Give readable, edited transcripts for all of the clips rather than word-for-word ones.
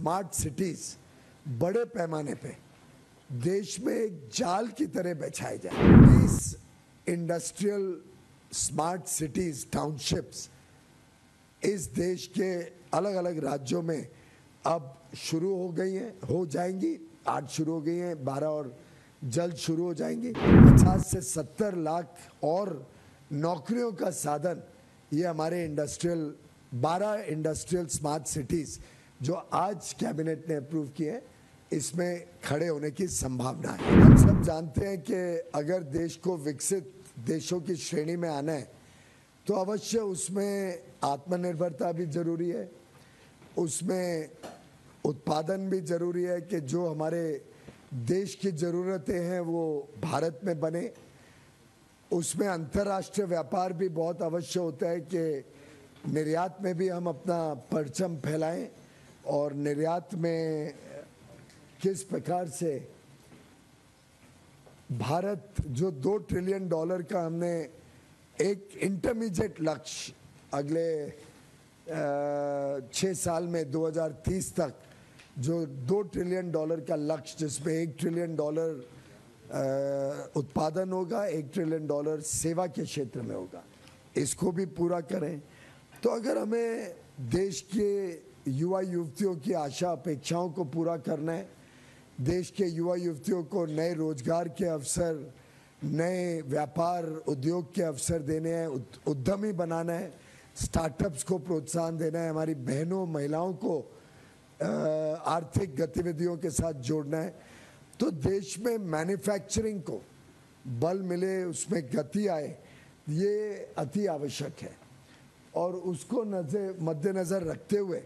Smart cities बड़े पैमाने पे देश में एक जाल की तरह बिछाए जाए। इस इंडस्ट्रियल स्मार्ट सिटीज टाउनशिप्स इस देश के अलग अलग राज्यों में अब शुरू हो गई हैं, हो जाएंगी। 8 शुरू हो गई हैं, 12 और जल्द शुरू हो जाएंगी। 50 से 70 लाख और नौकरियों का साधन ये हमारे 12 इंडस्ट्रियल स्मार्ट सिटीज जो आज कैबिनेट ने अप्रूव किए हैं, इसमें खड़े होने की संभावना है। हम सब जानते हैं कि अगर देश को विकसित देशों की श्रेणी में आना है तो अवश्य उसमें आत्मनिर्भरता भी जरूरी है, उसमें उत्पादन भी जरूरी है कि जो हमारे देश की ज़रूरतें हैं वो भारत में बने। उसमें अंतर्राष्ट्रीय व्यापार भी बहुत अवश्य होता है कि निर्यात में भी हम अपना परचम फैलाएं और निर्यात में किस प्रकार से भारत जो $2 ट्रिलियन का हमने एक इंटरमीडिएट लक्ष्य अगले 6 साल में 2030 तक जो $2 ट्रिलियन का लक्ष्य, जिसमें $1 ट्रिलियन उत्पादन होगा, $1 ट्रिलियन सेवा के क्षेत्र में होगा, इसको भी पूरा करें। तो अगर हमें देश के युवा युवतियों की आशा अपेक्षाओं को पूरा करना है, देश के युवा युवतियों को नए रोजगार के अवसर, नए व्यापार उद्योग के अवसर देने हैं, उद्यमी बनाना है, स्टार्टअप्स को प्रोत्साहन देना है, हमारी बहनों महिलाओं को आर्थिक गतिविधियों के साथ जोड़ना है, तो देश में मैन्युफैक्चरिंग को बल मिले, उसमें गति आए, ये अति आवश्यक है। और उसको मद्देनज़र रखते हुए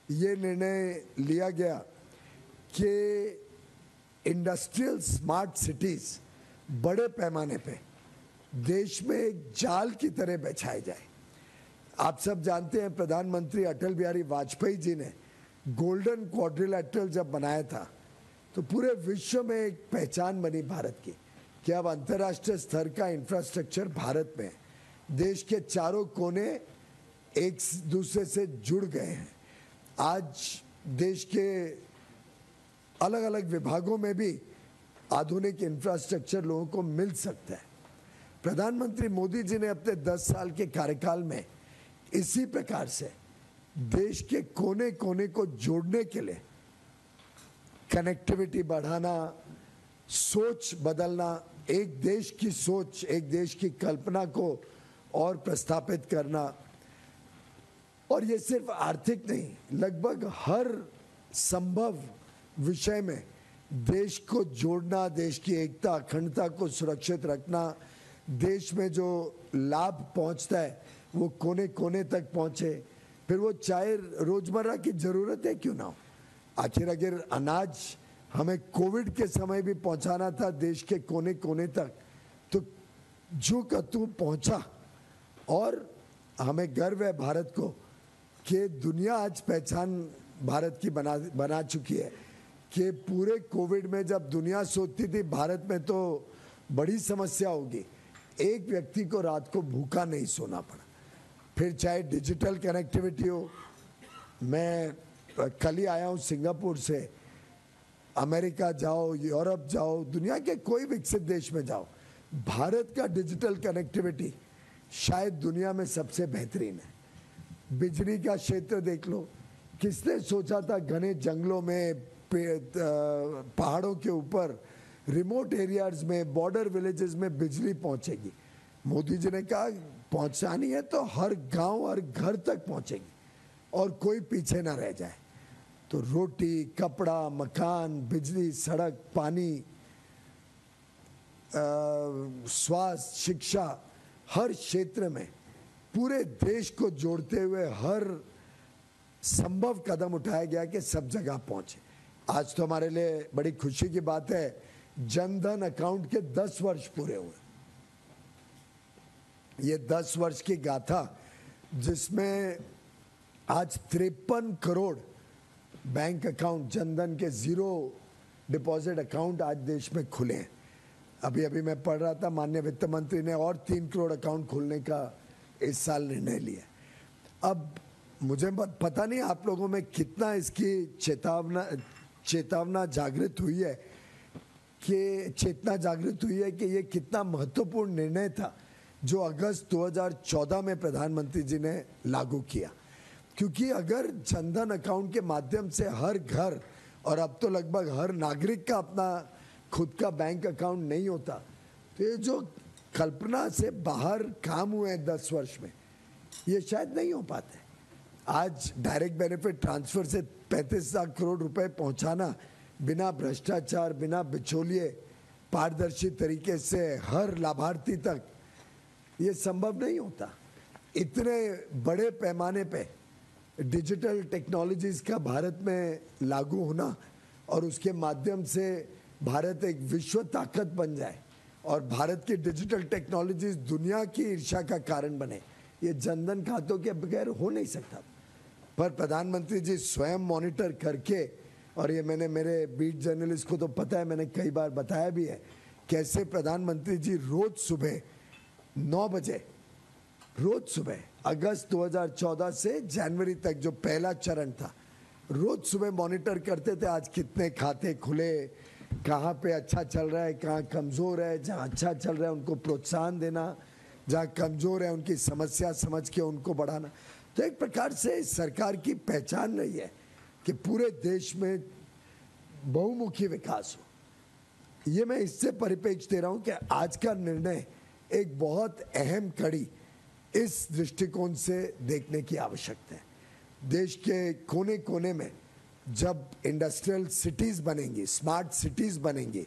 ये निर्णय लिया गया कि इंडस्ट्रियल स्मार्ट सिटीज बड़े पैमाने पे देश में एक जाल की तरह बिछाए जाए। आप सब जानते हैं प्रधानमंत्री अटल बिहारी वाजपेयी जी ने गोल्डन क्वाड्रिलेटरल जब बनाया था तो पूरे विश्व में एक पहचान बनी भारत की कि अब अंतर्राष्ट्रीय स्तर का इंफ्रास्ट्रक्चर भारत में, देश के चारों कोने एक दूसरे से जुड़ गए हैं। आज देश के अलग अलग विभागों में भी आधुनिक इंफ्रास्ट्रक्चर लोगों को मिल सकता है। प्रधानमंत्री मोदी जी ने अपने 10 साल के कार्यकाल में इसी प्रकार से देश के कोने कोने को जोड़ने के लिए कनेक्टिविटी बढ़ाना, सोच बदलना, एक देश की सोच, एक देश की कल्पना को और प्रस्थापित करना। और ये सिर्फ आर्थिक नहीं, लगभग हर संभव विषय में देश को जोड़ना, देश की एकता अखंडता को सुरक्षित रखना, देश में जो लाभ पहुंचता है वो कोने कोने तक पहुंचे, फिर वो चाहे रोजमर्रा की जरूरत है क्यों ना हो। आखिर अगर अनाज हमें कोविड के समय भी पहुंचाना था देश के कोने कोने तक, तो जो तू पहुंचा। और हमें गर्व है भारत को कि दुनिया आज पहचान भारत की बना चुकी है कि पूरे कोविड में जब दुनिया सोचती थी भारत में तो बड़ी समस्या होगी, एक व्यक्ति को रात को भूखा नहीं सोना पड़ा। फिर चाहे डिजिटल कनेक्टिविटी हो, मैं कल ही आया हूँ सिंगापुर से, अमेरिका जाओ, यूरोप जाओ, दुनिया के कोई विकसित देश में जाओ, भारत का डिजिटल कनेक्टिविटी शायद दुनिया में सबसे बेहतरीन है। बिजली का क्षेत्र देख लो, किसने सोचा था घने जंगलों में, पहाड़ों के ऊपर, रिमोट एरियाज में, बॉर्डर विलेजेस में बिजली पहुंचेगी। मोदी जी ने कहा पहुंचानी है तो हर गांव हर घर तक पहुंचेगी और कोई पीछे ना रह जाए। तो रोटी, कपड़ा, मकान, बिजली, सड़क, पानी, स्वास्थ्य, शिक्षा, हर क्षेत्र में पूरे देश को जोड़ते हुए हर संभव कदम उठाया गया कि सब जगह पहुंचे। आज तो हमारे लिए बड़ी खुशी की बात है, जनधन अकाउंट के 10 वर्ष पूरे हुए। ये 10 वर्ष की गाथा जिसमें आज 53 करोड़ बैंक अकाउंट, जनधन के 0 डिपॉजिट अकाउंट आज देश में खुले हैं। अभी मैं पढ़ रहा था, माननीय वित्त मंत्री ने और 3 करोड़ अकाउंट खोलने का इस साल निर्णय लिया। अब मुझे पता नहीं आप लोगों में कितना इसकी चेतना जागृत हुई है कि ये कितना महत्वपूर्ण निर्णय था जो अगस्त 2014 में प्रधानमंत्री जी ने लागू किया। क्योंकि अगर जनधन अकाउंट के माध्यम से हर घर और अब तो लगभग हर नागरिक का अपना खुद का बैंक अकाउंट नहीं होता, तो ये जो कल्पना से बाहर काम हुए हैं 10 वर्ष में, ये शायद नहीं हो पाते। आज डायरेक्ट बेनिफिट ट्रांसफर से 35 लाख करोड़ रुपए पहुंचाना बिना भ्रष्टाचार, बिना बिचौलिए, पारदर्शी तरीके से हर लाभार्थी तक, ये संभव नहीं होता। इतने बड़े पैमाने पे डिजिटल टेक्नोलॉजीज का भारत में लागू होना और उसके माध्यम से भारत एक विश्व ताकत बन जाए और भारत की डिजिटल टेक्नोलॉजीज दुनिया की ईर्ष्या का कारण बने, ये जनधन खातों के बगैर हो नहीं सकता। पर प्रधानमंत्री जी स्वयं मॉनिटर करके, और ये मैंने मेरे बीट जर्नलिस्ट को तो पता है, मैंने कई बार बताया भी है, कैसे प्रधानमंत्री जी रोज सुबह 9 बजे, रोज सुबह अगस्त 2014 से जनवरी तक जो पहला चरण था, रोज सुबह मॉनिटर करते थे आज कितने खाते खुले, कहाँ पे अच्छा चल रहा है, कहाँ कमज़ोर है, जहाँ अच्छा चल रहा है उनको प्रोत्साहन देना, जहाँ कमज़ोर है उनकी समस्या समझ के उनको बढ़ाना। तो एक प्रकार से सरकार की पहचान रही है कि पूरे देश में बहुमुखी विकास हो। ये मैं इससे परिप्रेक्ष्य दे रहा हूँ कि आज का निर्णय एक बहुत अहम कड़ी इस दृष्टिकोण से देखने की आवश्यकता है। देश के कोने कोने में जब इंडस्ट्रियल सिटीज़ बनेंगी, स्मार्ट सिटीज़ बनेंगी,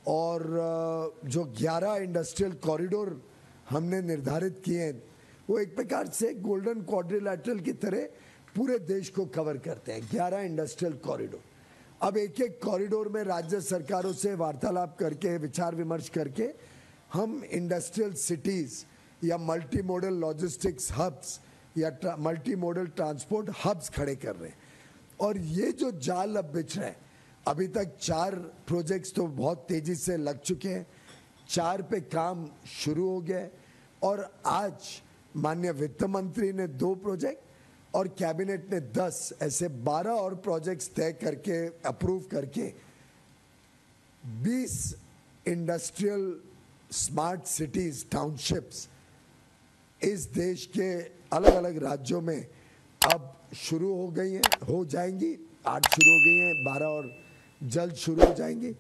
और जो 11 इंडस्ट्रियल कॉरिडोर हमने निर्धारित किए हैं, वो एक प्रकार से गोल्डन क्वाड्रिलैटरल की तरह पूरे देश को कवर करते हैं। 11 इंडस्ट्रियल कॉरिडोर। अब एक एक कॉरिडोर में राज्य सरकारों से वार्तालाप करके, विचार विमर्श करके हम इंडस्ट्रियल सिटीज़ या मल्टी मॉडल लॉजिस्टिक्स हब्स या मल्टी मॉडल ट्रांसपोर्ट हब्स खड़े कर रहे हैं। और ये जो जाल अब बिछ रहा है, अभी तक 4 प्रोजेक्ट्स तो बहुत तेजी से लग चुके हैं, 4 पे काम शुरू हो गया है, और आज माननीय वित्त मंत्री ने 2 प्रोजेक्ट और कैबिनेट ने 10, ऐसे 12 और प्रोजेक्ट्स तय करके, अप्रूव करके 20 इंडस्ट्रियल स्मार्ट सिटीज, टाउनशिप्स इस देश के अलग अलग राज्यों में अब शुरू हो गई हैं, हो जाएंगी। 8 शुरू हो गई हैं, 12 और जल्द शुरू हो जाएंगी।